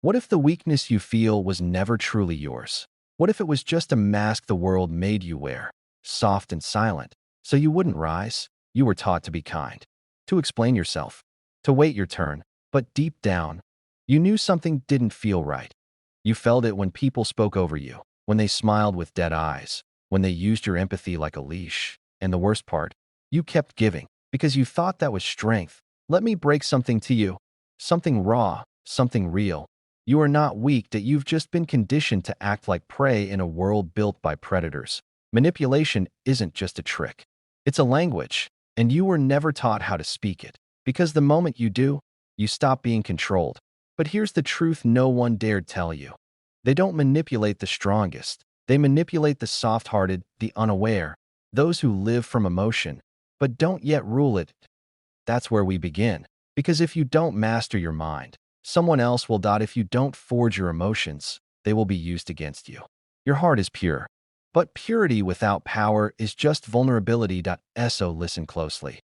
What if the weakness you feel was never truly yours? What if it was just a mask the world made you wear, soft and silent, so you wouldn't rise? You were taught to be kind, to explain yourself, to wait your turn, but deep down, you knew something didn't feel right. You felt it when people spoke over you, when they smiled with dead eyes, when they used your empathy like a leash. And the worst part, you kept giving because you thought that was strength. Let me break something to you, something raw, something real. You are not weak, that you've just been conditioned to act like prey in a world built by predators. Manipulation isn't just a trick. It's a language, and you were never taught how to speak it. Because the moment you do, you stop being controlled. But here's the truth no one dared tell you. They don't manipulate the strongest. They manipulate the soft-hearted, the unaware, those who live from emotion, but don't yet rule it. That's where we begin. Because if you don't master your mind, someone else will. If you don't forge your emotions, they will be used against you. Your heart is pure, but purity without power is just vulnerability. So listen closely.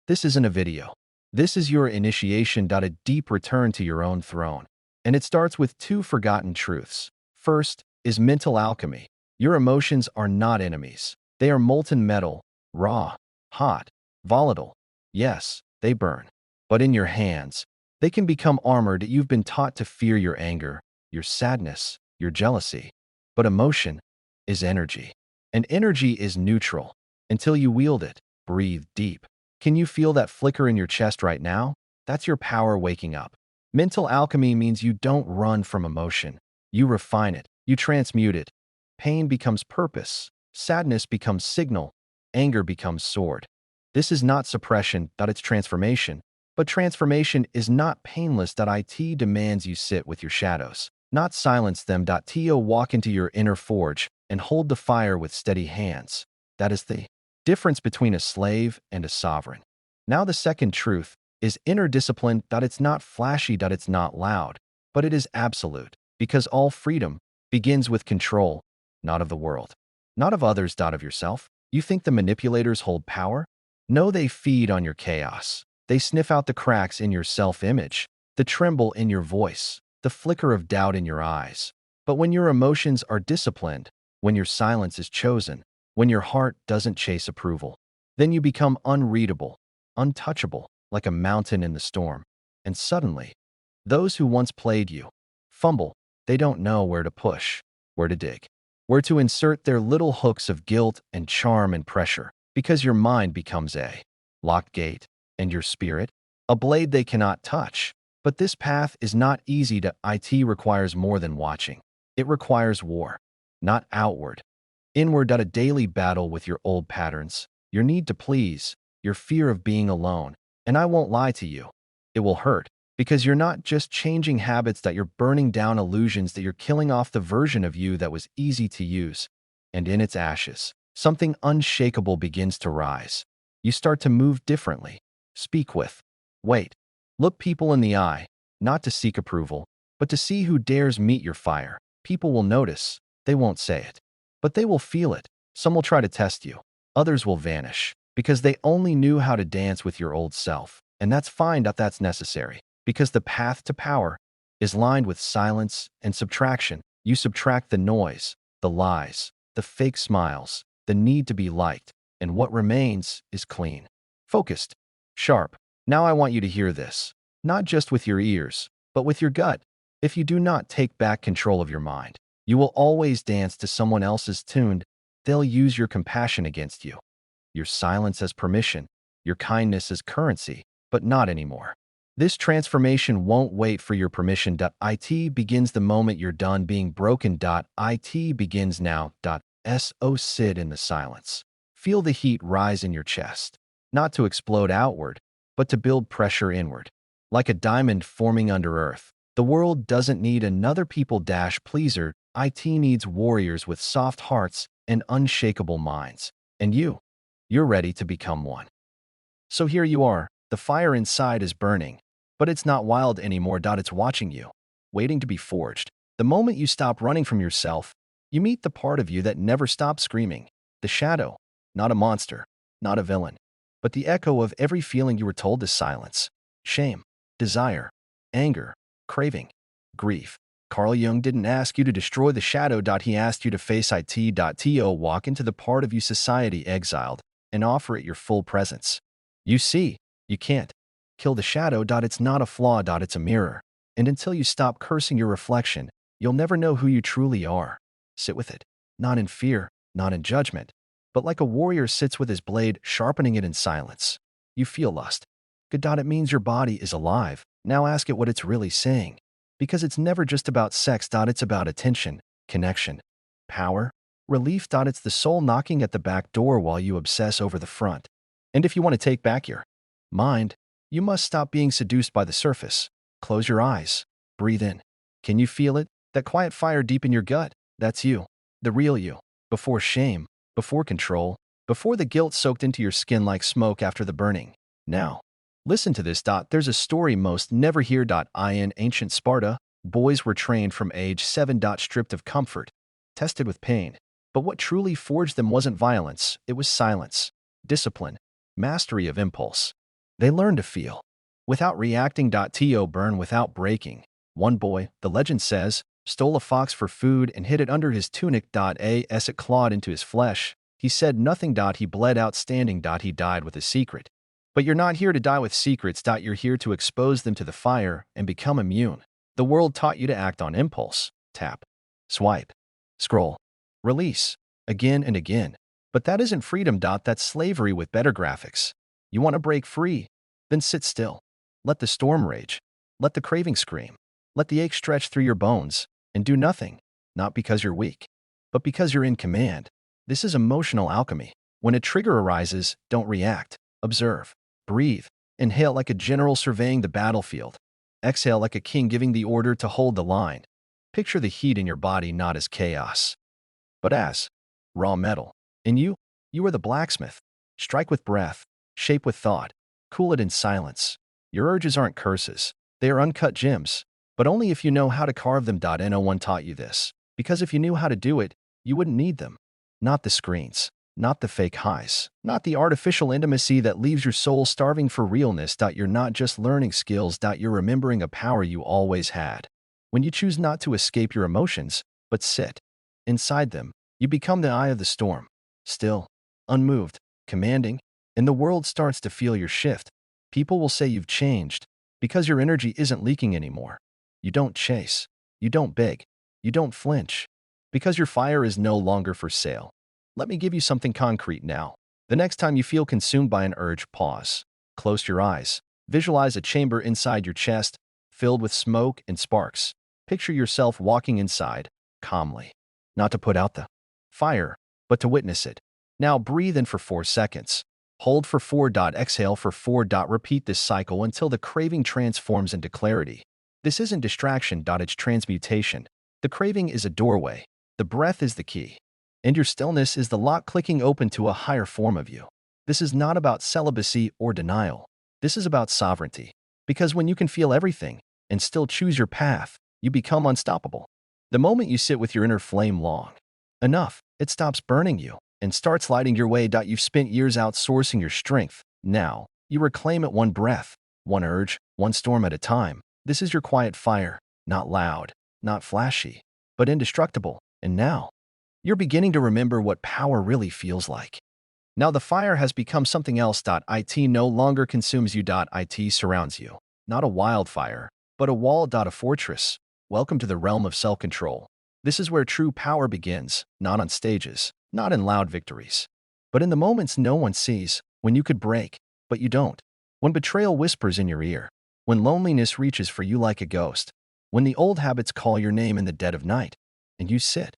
This isn't a video. This is your initiation. A deep return to your own throne. And it starts with two forgotten truths. First is mental alchemy. Your emotions are not enemies. They are molten metal, raw, hot, volatile. Yes, they burn. But in your hands, they can become armor. You've been taught to fear your anger, your sadness, your jealousy. But emotion is energy. And energy is neutral. Until you wield it, breathe deep. Can you feel that flicker in your chest right now? That's your power waking up. Mental alchemy means you don't run from emotion. You refine it. You transmute it. Pain becomes purpose. Sadness becomes signal. Anger becomes sword. This is not suppression. It's transformation. But transformation is not painless. It demands you sit with your shadows, not silence them. To walk into your inner forge and hold the fire with steady hands. That is the difference between a slave and a sovereign. Now the second truth is inner discipline. It's not flashy. It's not loud, but it is absolute. Because all freedom begins with control, not of the world, not of others. Of yourself. You think the manipulators hold power? No, they feed on your chaos. They sniff out the cracks in your self-image, the tremble in your voice, the flicker of doubt in your eyes. But when your emotions are disciplined, when your silence is chosen, when your heart doesn't chase approval, then you become unreadable, untouchable, like a mountain in the storm. And suddenly, those who once played you fumble. They don't know where to push, where to dig, where to insert their little hooks of guilt and charm and pressure, because your mind becomes a locked gate, and your spirit, a blade they cannot touch. But this path is not easy. It requires more than watching. It requires war, not outward, inward. A daily battle with your old patterns, your need to please, your fear of being alone. And I won't lie to you, it will hurt, because you're not just changing habits. You're burning down illusions. You're killing off the version of you that was easy to use. And in its ashes, something unshakable begins to rise. You start to move differently. Speak with, wait, look people in the eye, not to seek approval, but to see who dares meet your fire. People will notice. They won't say it, but they will feel it. Some will try to test you. Others will vanish because they only knew how to dance with your old self. And that's fine. That's necessary, because the path to power is lined with silence and subtraction. You subtract the noise, the lies, the fake smiles, the need to be liked, and what remains is clean, focused, sharp. Now I want you to hear this, not just with your ears, but with your gut. If you do not take back control of your mind, you will always dance to someone else's tune. They'll use your compassion against you, your silence as permission, your kindness as currency, but not anymore. This transformation won't wait for your permission. It begins the moment you're done being broken. It begins now. So sit in the silence. Feel the heat rise in your chest, not to explode outward, but to build pressure inward. Like a diamond forming under earth, the world doesn't need another people-pleaser. It needs warriors with soft hearts and unshakable minds. And you're ready to become one. So here you are. The fire inside is burning, but it's not wild anymore. It's watching you, waiting to be forged. The moment you stop running from yourself, you meet the part of you that never stopped screaming. The shadow, not a monster, not a villain, but the echo of every feeling you were told to silence. Shame, desire, anger, craving, grief. Carl Jung didn't ask you to destroy the shadow. He asked you to face it. Walk into the part of you society exiled and offer it your full presence. You see, you can't kill the shadow. It's not a flaw. It's a mirror. And until you stop cursing your reflection, you'll never know who you truly are. Sit with it, not in fear, not in judgment, but like a warrior sits with his blade, sharpening it in silence. You feel lust. Good. It means your body is alive. Now ask it what it's really saying. Because it's never just about sex. It's about attention, connection, power, relief. It's the soul knocking at the back door while you obsess over the front. And if you want to take back your mind, you must stop being seduced by the surface. Close your eyes. Breathe in. Can you feel it? That quiet fire deep in your gut? That's you. The real you. Before shame, before control, before the guilt soaked into your skin like smoke after the burning. Now, listen to this. There's a story most never hear. In ancient Sparta, boys were trained from age 7. Stripped of comfort, tested with pain. But what truly forged them wasn't violence, it was silence, discipline, mastery of impulse. They learned to feel without reacting. To burn without breaking. One boy, the legend says, stole a fox for food and hid it under his tunic. As it clawed into his flesh, he said nothing. He bled out standing. He died with a secret. But you're not here to die with secrets. You're here to expose them to the fire and become immune. The world taught you to act on impulse. Tap, swipe, scroll, release, again and again. But that isn't freedom. That's slavery with better graphics. You want to break free? Then sit still. Let the storm rage. Let the craving scream. Let the ache stretch through your bones. And do nothing. Not because you're weak, but because you're in command. This is emotional alchemy. When a trigger arises, don't react. Observe. Breathe. Inhale like a general surveying the battlefield. Exhale like a king giving the order to hold the line. Picture the heat in your body not as chaos, but as raw metal. In you are the blacksmith. Strike with breath. Shape with thought. Cool it in silence. Your urges aren't curses. They are uncut gems. But only if you know how to carve them. No one taught you this. Because if you knew how to do it, you wouldn't need them. Not the screens. Not the fake highs. Not the artificial intimacy that leaves your soul starving for realness. You're not just learning skills. You're remembering a power you always had. When you choose not to escape your emotions, but sit inside them, you become the eye of the storm. Still, unmoved, commanding, and the world starts to feel your shift. People will say you've changed because your energy isn't leaking anymore. You don't chase. You don't beg. You don't flinch. Because your fire is no longer for sale. Let me give you something concrete now. The next time you feel consumed by an urge, pause. Close your eyes. Visualize a chamber inside your chest, filled with smoke and sparks. Picture yourself walking inside, calmly. Not to put out the fire, but to witness it. Now breathe in for 4 seconds. Hold for 4. Exhale for 4. Repeat this cycle until the craving transforms into clarity. This isn't distraction. It's transmutation. The craving is a doorway. The breath is the key. And your stillness is the lock clicking open to a higher form of you. This is not about celibacy or denial. This is about sovereignty. Because when you can feel everything and still choose your path, you become unstoppable. The moment you sit with your inner flame long enough, it stops burning you and starts lighting your way. You've spent years outsourcing your strength. Now, you reclaim it one breath, one urge, one storm at a time. This is your quiet fire, not loud, not flashy, but indestructible. And now, you're beginning to remember what power really feels like. Now the fire has become something else. It no longer consumes you. It surrounds you. Not a wildfire, but a wall. A fortress. Welcome to the realm of self-control. This is where true power begins, not on stages, not in loud victories, but in the moments no one sees, when you could break, but you don't. When betrayal whispers in your ear. When loneliness reaches for you like a ghost. When the old habits call your name in the dead of night. And you sit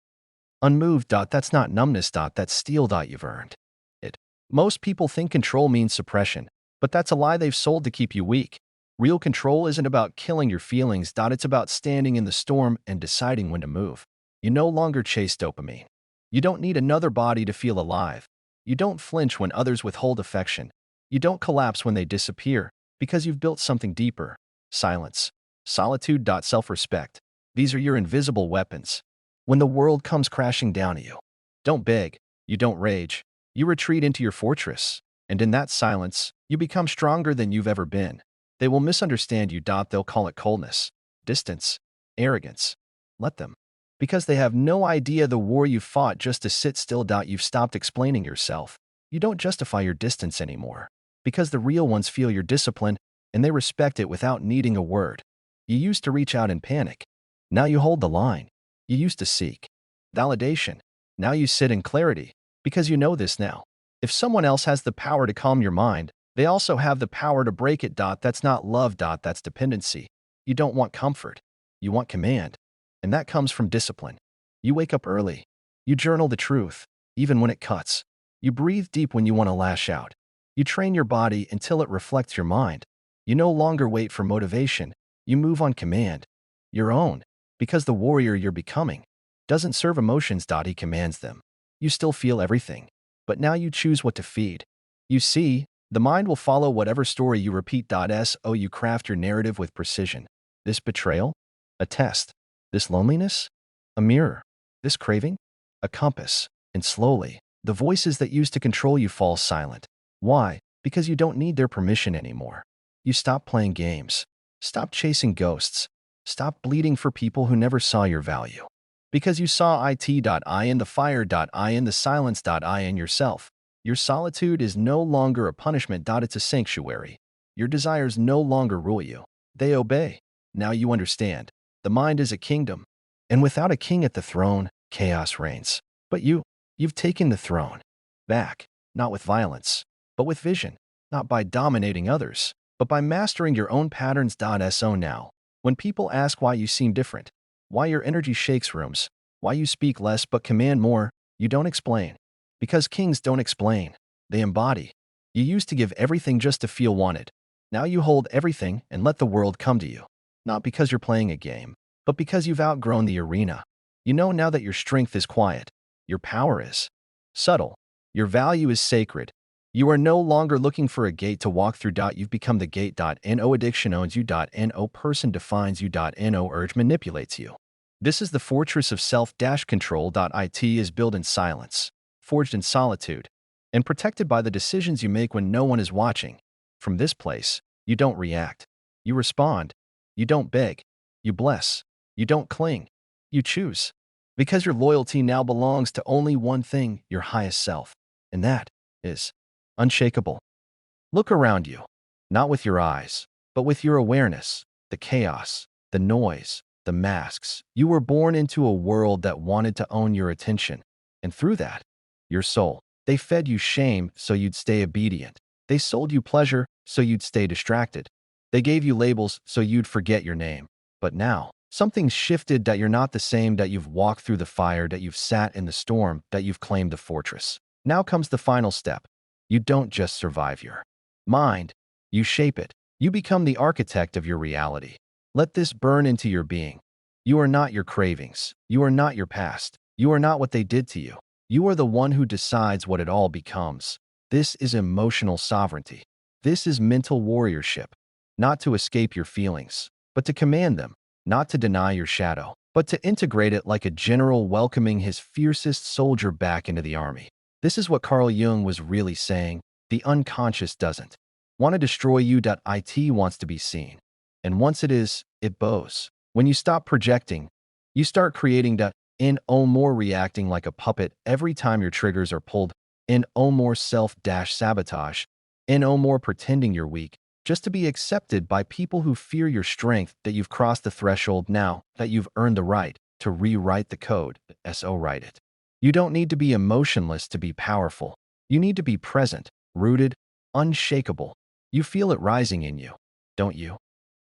unmoved. That's not numbness. That's steel. You've earned it. Most people think control means suppression, but that's a lie they've sold to keep you weak. Real control isn't about killing your feelings. It's about standing in the storm and deciding when to move. You no longer chase dopamine. You don't need another body to feel alive. You don't flinch when others withhold affection. You don't collapse when they disappear, because you've built something deeper. Silence, solitude. Self-respect. These are your invisible weapons. When the world comes crashing down on you, don't beg, you don't rage, you retreat into your fortress, and in that silence, you become stronger than you've ever been. They will misunderstand you. They'll call it coldness, distance, arrogance. Let them. Because they have no idea the war you fought just to sit still. You've stopped explaining yourself. You don't justify your distance anymore. Because the real ones feel your discipline and they respect it without needing a word. You used to reach out in panic. Now you hold the line. You used to seek validation. Now you sit in clarity. Because you know this now. If someone else has the power to calm your mind, they also have the power to break it. That's not love. That's dependency. You don't want comfort. You want command. And that comes from discipline. You wake up early. You journal the truth, even when it cuts. You breathe deep when you want to lash out. You train your body until it reflects your mind. You no longer wait for motivation. You move on command. Your own. Because the warrior you're becoming doesn't serve emotions. He commands them. You still feel everything. But now you choose what to feed. You see, the mind will follow whatever story you repeat. So you craft your narrative with precision. This betrayal? A test. This loneliness? A mirror. This craving? A compass. And slowly, the voices that used to control you fall silent. Why? Because you don't need their permission anymore. You stop playing games. Stop chasing ghosts. Stop bleeding for people who never saw your value. Because you saw it.I in the fire.I in the silence.I in yourself. Your solitude is no longer a punishment. It's a sanctuary. Your desires no longer rule you. They obey. Now you understand. The mind is a kingdom. And without a king at the throne, chaos reigns. But you've taken the throne back, not with violence, but with vision, not by dominating others, but by mastering your own patterns. So now, when people ask why you seem different, why your energy shakes rooms, why you speak less but command more, you don't explain. Because kings don't explain. They embody. You used to give everything just to feel wanted. Now you hold everything and let the world come to you. Not because you're playing a game, but because you've outgrown the arena. You know now that your strength is quiet. Your power is subtle. Your value is sacred. You are no longer looking for a gate to walk through. You've become the gate. No addiction owns you. No person defines you. No urge manipulates you. This is the fortress of self-control. It is built in silence, forged in solitude, and protected by the decisions you make when no one is watching. From this place, you don't react. You respond. You don't beg. You bless. You don't cling. You choose. Because your loyalty now belongs to only one thing, your highest self. And that is unshakable. Look around you, not with your eyes, but with your awareness, the chaos, the noise, the masks. You were born into a world that wanted to own your attention. And through that, your soul. They fed you shame so you'd stay obedient. They sold you pleasure so you'd stay distracted. They gave you labels so you'd forget your name. But now, something's shifted. You're not the same. You've walked through the fire. You've sat in the storm. You've claimed the fortress. Now comes the final step. You don't just survive your mind. You shape it. You become the architect of your reality. Let this burn into your being. You are not your cravings. You are not your past. You are not what they did to you. You are the one who decides what it all becomes. This is emotional sovereignty. This is mental warriorship. Not to escape your feelings, but to command them. Not to deny your shadow, but to integrate it like a general welcoming his fiercest soldier back into the army. This is what Carl Jung was really saying. The unconscious doesn't want to destroy you. It wants to be seen. And once it is, it bows. When you stop projecting, you start creating. No more reacting like a puppet every time your triggers are pulled. No more self-sabotage. No more pretending you're weak just to be accepted by people who fear your strength. That you've crossed the threshold now, that you've earned the right to rewrite the code. So write it. You don't need to be emotionless to be powerful. You need to be present, rooted, unshakable. You feel it rising in you, don't you?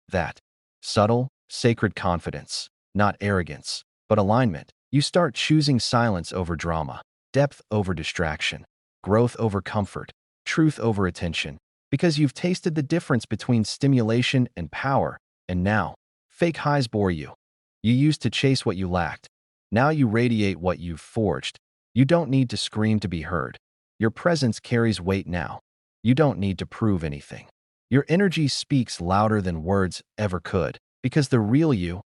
That subtle, sacred confidence, not arrogance, but alignment. You start choosing silence over drama, depth over distraction, growth over comfort, truth over attention, because you've tasted the difference between stimulation and power. And now, fake highs bore you. You used to chase what you lacked. Now you radiate what you've forged. You don't need to scream to be heard. Your presence carries weight now. You don't need to prove anything. Your energy speaks louder than words ever could, because the real you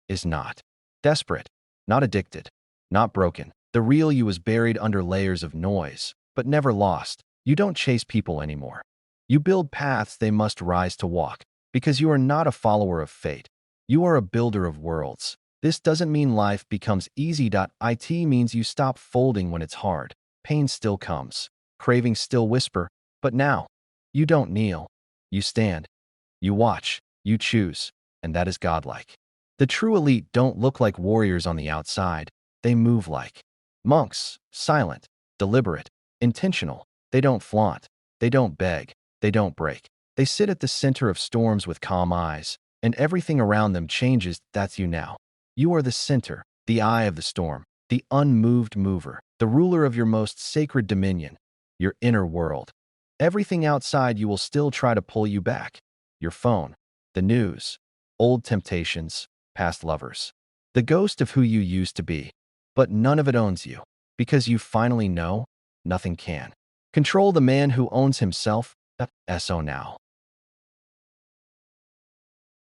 is not desperate, not addicted, not broken. The real you is buried under layers of noise, but never lost. You don't chase people anymore. You build paths they must rise to walk, because you are not a follower of fate. You are a builder of worlds. This doesn't mean life becomes easy. It means you stop folding when it's hard. Pain still comes. Cravings still whisper. But now, you don't kneel. You stand. You watch. You choose. And that is godlike. The true elite don't look like warriors on the outside. They move like monks, silent, deliberate, intentional. They don't flaunt. They don't beg. They don't break. They sit at the center of storms with calm eyes, and everything around them changes. That's you now. You are the center, the eye of the storm, the unmoved mover, the ruler of your most sacred dominion, your inner world. Everything outside you will still try to pull you back. Your phone, the news, old temptations, past lovers, the ghost of who you used to be. But none of it owns you, because you finally know nothing can control the man who owns himself. So now,